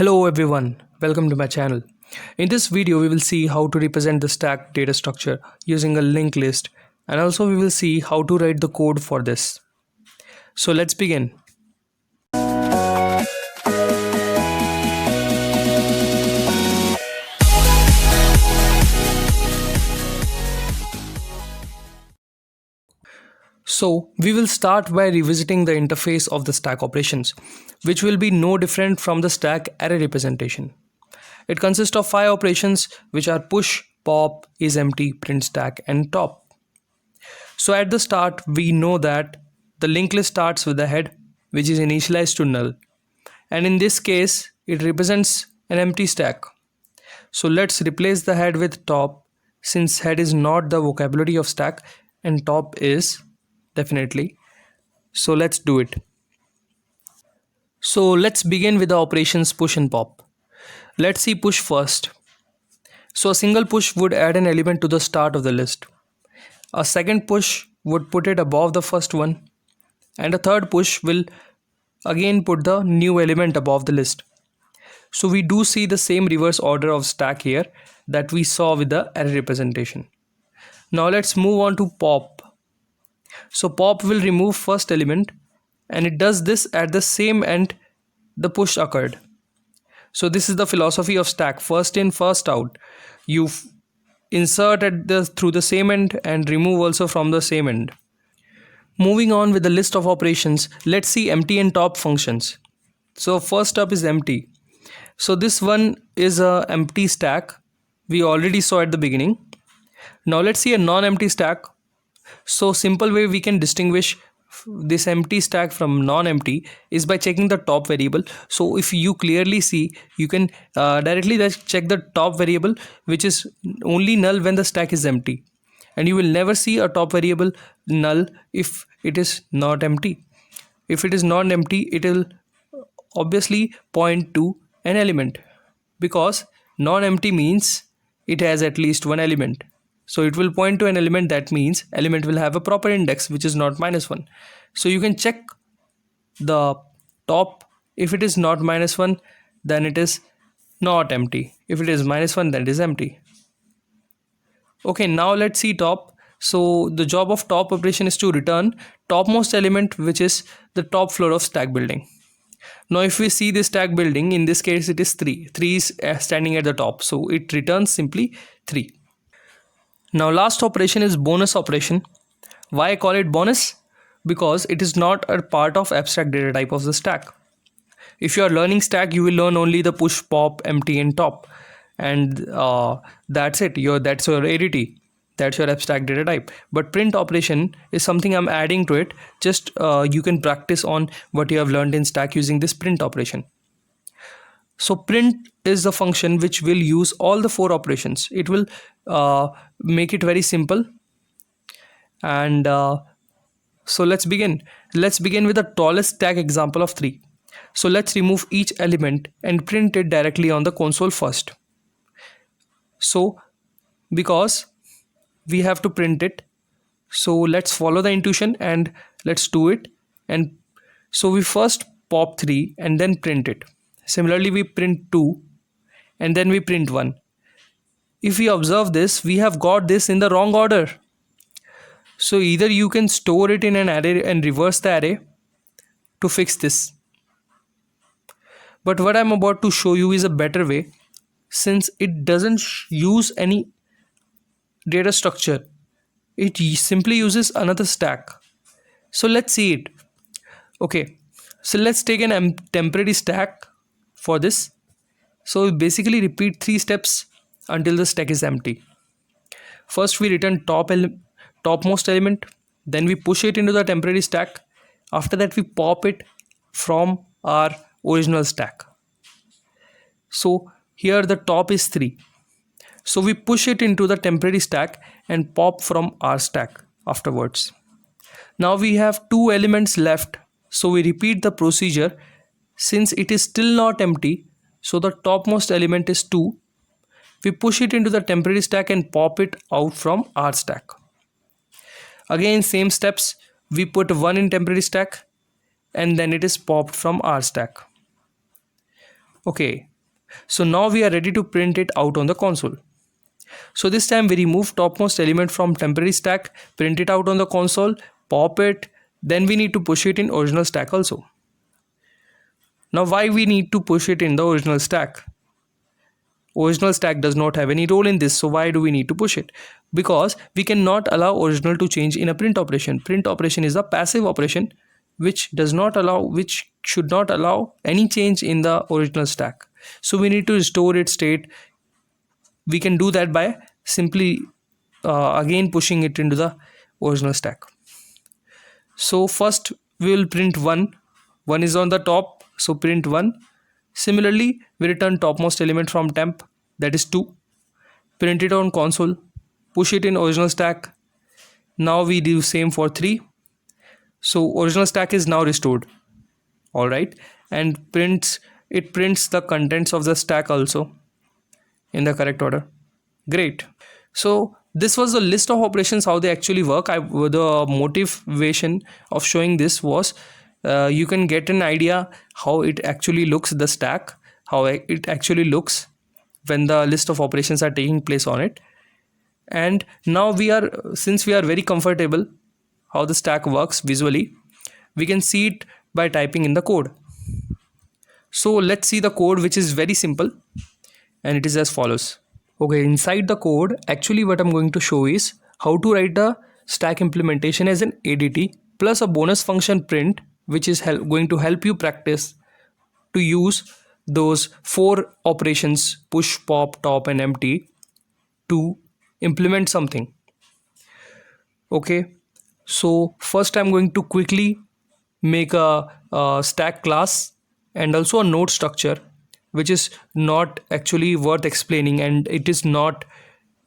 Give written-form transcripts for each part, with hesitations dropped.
Hello everyone, welcome to my channel. In this video we will see how to represent the stack data structure using a linked list, and also we will see how to write the code for this. So let's begin. So we will start by revisiting the interface of the stack operations, which will be no different from the stack array representation. It consists of 5 operations which are push, pop, isEmpty, print stack and top. So at the start we know that the linked list starts with the head, which is initialized to null, and in this case it represents an empty stack. So let's replace the head with top, since head is not the vocabulary of stack and top is definitely. So let's do it. So let's begin with the operations push and pop. Let's see push first. So a single push would add an element to the start of the list. A second push would put it above the first one, and a third push will again put the new element above the list. So we do see the same reverse order of stack here that we saw with the array representation. Now let's move on to pop. So pop will remove first element, and it does this at the same end the push occurred. So this is the philosophy of stack: first in, first out. You insert through the same end and remove also from the same end. Moving on with the list of operations, let's see empty and top functions. So first up is empty. So this one is a empty stack we already saw at the beginning. Now let's see a non-empty stack. So simple way we can distinguish this empty stack from non-empty is by checking the top variable. So if you clearly see, you can directly check the top variable, which is only null when the stack is empty, and you will never see a top variable null if it is not empty. If it is not empty, it will obviously point to an element, because non-empty means it has at least one element. So it will point to an element, that means element will have a proper index which is not -1. So you can check the top. If it is not -1, then it is not empty. If it is -1, then it is empty. Okay, now let's see top. So the job of top operation is to return topmost element, which is the top floor of stack building. Now if we see this stack building, in this case it is 3. 3 is standing at the top, so it returns simply 3. Now last operation is bonus operation. Why I call it bonus? Because it is not a part of abstract data type of the stack. If you are learning stack, you will learn only the push, pop, empty and top, and that's it. That's your ADT. That's your abstract data type. But print operation is something I'm adding to it. Just you can practice on what you have learned in stack using this print operation. So print is the function which will use all the 4 operations. It will make it very simple. And so let's begin. Let's begin with the tallest stack example of 3. So let's remove each element and print it directly on the console first. So because we have to print it, so let's follow the intuition and let's do it. And so we first pop 3 and then print it. Similarly we print 2 and then we print 1. If we observe this, we have got this in the wrong order. So either you can store it in an array and reverse the array to fix this. But what I'm about to show you is a better way, since it doesn't use any data structure. It simply uses another stack. So let's see it. Okay, so let's take an temporary stack for this. So we basically repeat 3 steps until the stack is empty. First we return topmost element, then we push it into the temporary stack. After that we pop it from our original stack. So here the top is 3. So we push it into the temporary stack and pop from our stack afterwards. Now we have 2 elements left, so we repeat the procedure. Since it is still not empty, so the topmost element is 2. We push it into the temporary stack and pop it out from our stack. Again same steps, we put 1 in temporary stack and then it is popped from our stack. Okay, so now we are ready to print it out on the console. So this time we remove topmost element from temporary stack, print it out on the console, pop it, then we need to push it in original stack also. Now why we need to push it in the original stack? Original stack does not have any role in this, so why do we need to push it? Because we cannot allow original to change in a print operation. Print operation is a passive operation which should not allow any change in the original stack. So we need to restore its state. We can do that by simply again pushing it into the original stack. So first we will print 1 is on the top, so print 1. Similarly, we return topmost element from temp, that is 2, print it on console, push it in original stack. Now we do same for 3. So original stack is now restored. Alright, and it prints the contents of the stack also in the correct order. Great. So this was the list of operations, how they actually work. The motivation of showing this was you can get an idea how it actually looks, the stack, how it actually looks when the list of operations are taking place on it. And now since we are very comfortable how the stack works visually, we can see it by typing in the code. So let's see the code, which is very simple, and it is as follows. Okay, inside the code, actually what I'm going to show is how to write the stack implementation as an ADT plus a bonus function print, which is going to help you practice to use those 4 operations, push, pop, top and empty, to implement something. Okay, so first I'm going to quickly make a stack class and also a node structure, which is not actually worth explaining, and it is not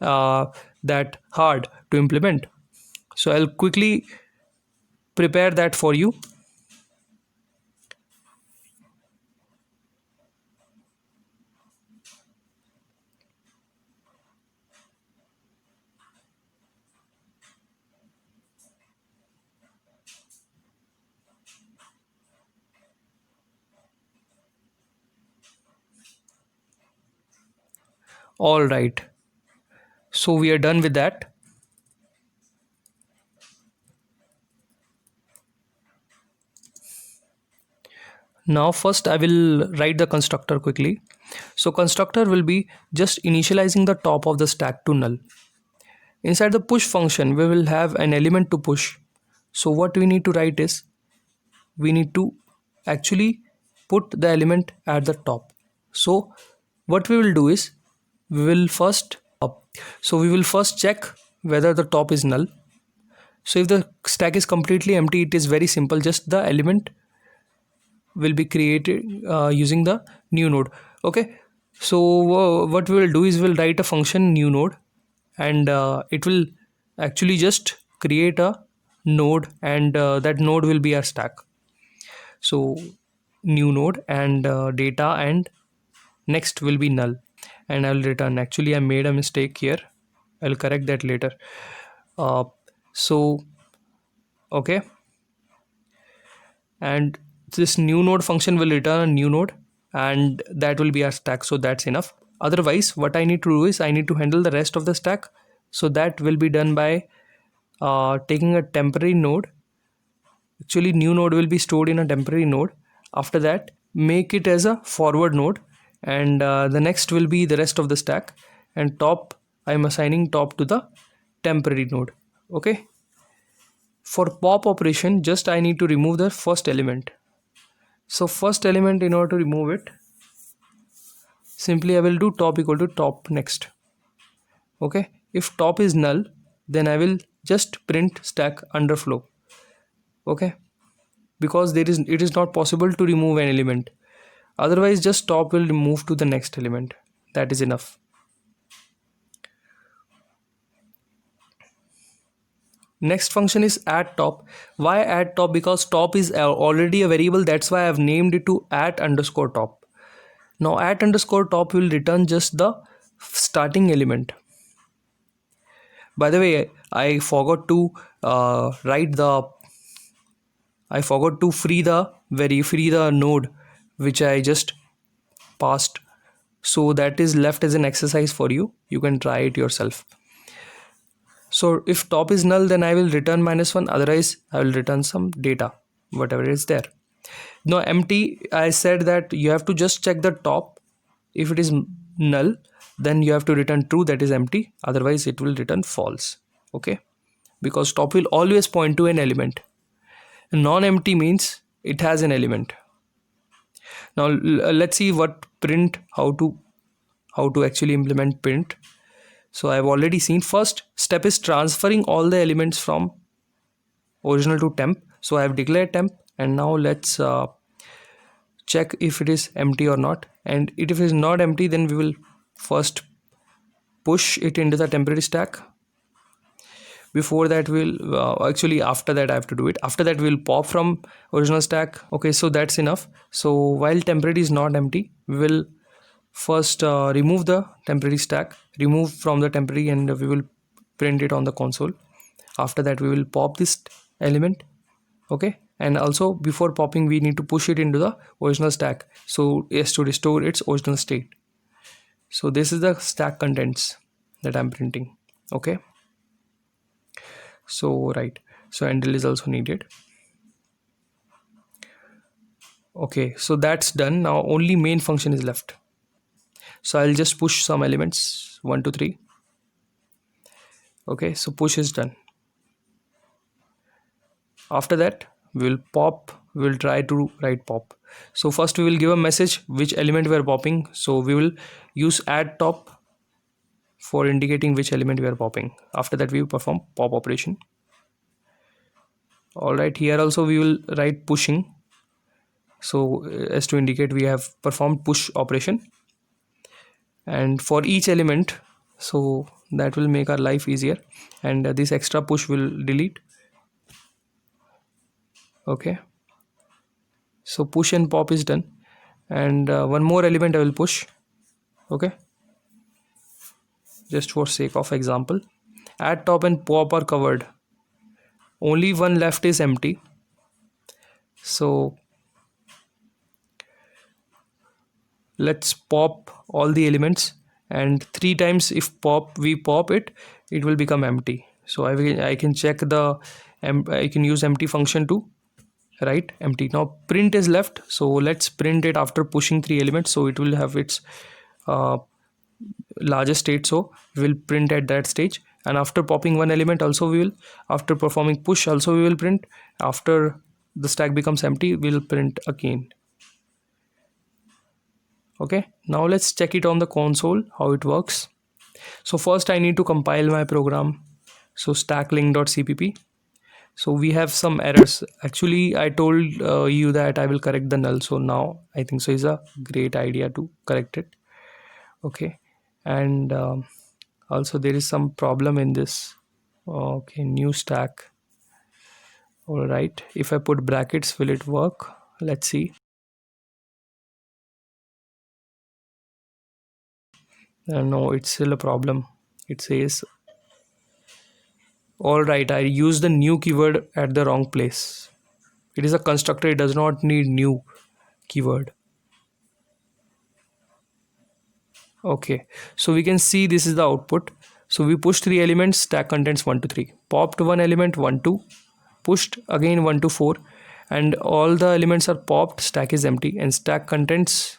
that hard to implement. So I'll quickly prepare that for you. All right, so we are done with that. Now first I will write the constructor quickly. So constructor will be just initializing the top of the stack to null. Inside the push function we will have an element to push. So what we need to write is, we need to actually put the element at the top. So what we will do is, we will first check whether the top is null. So if the stack is completely empty, it is very simple, just the element will be created using the new node. Okay, so what we will do is, we'll write a function new node, and it will actually just create a node, and that node will be our stack. So new node, and data, and next will be null, and I'll return. Actually I made a mistake here, I'll correct that later. So okay, and this new node function will return a new node, and that will be our stack. So that's enough. Otherwise what I need to do is, I need to handle the rest of the stack. So that will be done by taking a temporary node. Actually new node will be stored in a temporary node. After that, make it as a forward node, and the next will be the rest of the stack, and top, I'm assigning top to the temporary node. Okay, for pop operation, just I need to remove the first element. So first element, in order to remove it, simply I will do top equal to top next. Okay, if top is null, then I will just print stack underflow. Okay, because it is not possible to remove an element. Otherwise just top will move to the next element. That is enough. Next function is add top. Why add top? Because top is already a variable, that's why I have named it to at underscore top. Now at underscore top will return just the starting element. By the way, I forgot to free the node which I just passed. So that is left as an exercise for you. You can try it yourself. So if top is null, then I will return -1. Otherwise, I will return some data, whatever is there. Now empty, I said that you have to just check the top. If it is null, then you have to return true, that is empty. Otherwise, it will return false. Okay, because top will always point to an element. Non-empty means it has an element. Now let's see what print, how to actually implement print. So I've already seen first step is transferring all the elements from original to temp. So I have declared temp, and now let's check if it is empty or not. And if it is not empty, then we will first push it into the temporary stack. Before that we'll actually after that I have to do it. After that we'll pop from original stack. Okay, so that's enough. So while temporary is not empty, we will first remove the temporary stack, remove from the temporary, and we will print it on the console. After that we will pop this element. Okay, and also before popping we need to push it into the original stack, so as to restore its original state. So this is the stack contents that I'm printing. Okay, so right, so handle is also needed. Okay, so that's done. Now only main function is left. So I'll just push some elements 1 to 3. Okay, so push is done. After that we'll pop, we'll try to write pop. So first we will give a message which element we are popping. So we will use add top for indicating which element we are popping. After that we will perform pop operation. All right, here also we will write pushing, so as to indicate we have performed push operation. And for each element, so that will make our life easier, and this extra push will delete. Okay, so push and pop is done, and one more element I will push. Okay, just for sake of example, add top and pop are covered, only one left is empty. So let's pop all the elements, and 3 times if we pop it, it will become empty. So I can check the I can use empty function to write empty. Now print is left, so let's print it after pushing 3 elements, so it will have its largest state. So we will print at that stage, and after popping 1 element also we will, after performing push also we will print. After the stack becomes empty, we will print again. Okay, now let's check it on the console how it works. So first I need to compile my program. So stacklink.cpp. So we have some errors. Actually I told you that I will correct the null, so now I think so is a great idea to correct it. Okay, and also there is some problem in this. Okay, new stack. All right, if I put brackets, will it work? Let's see. No, it's still a problem. It says, all right, I used the new keyword at the wrong place. It is a constructor, it does not need new keyword. Okay, so we can see this is the output. So we pushed 3 elements, stack contents 1 to 3, popped 1 element 1 2, pushed again 1 to 4, and all the elements are popped, stack is empty, and stack contents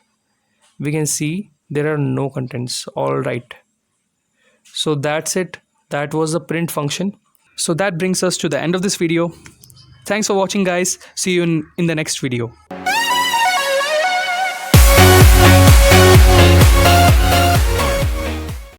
we can see there are no contents. All right, so that's it. That was the print function. So that brings us to the end of this video. Thanks for watching, guys. See you in the next video.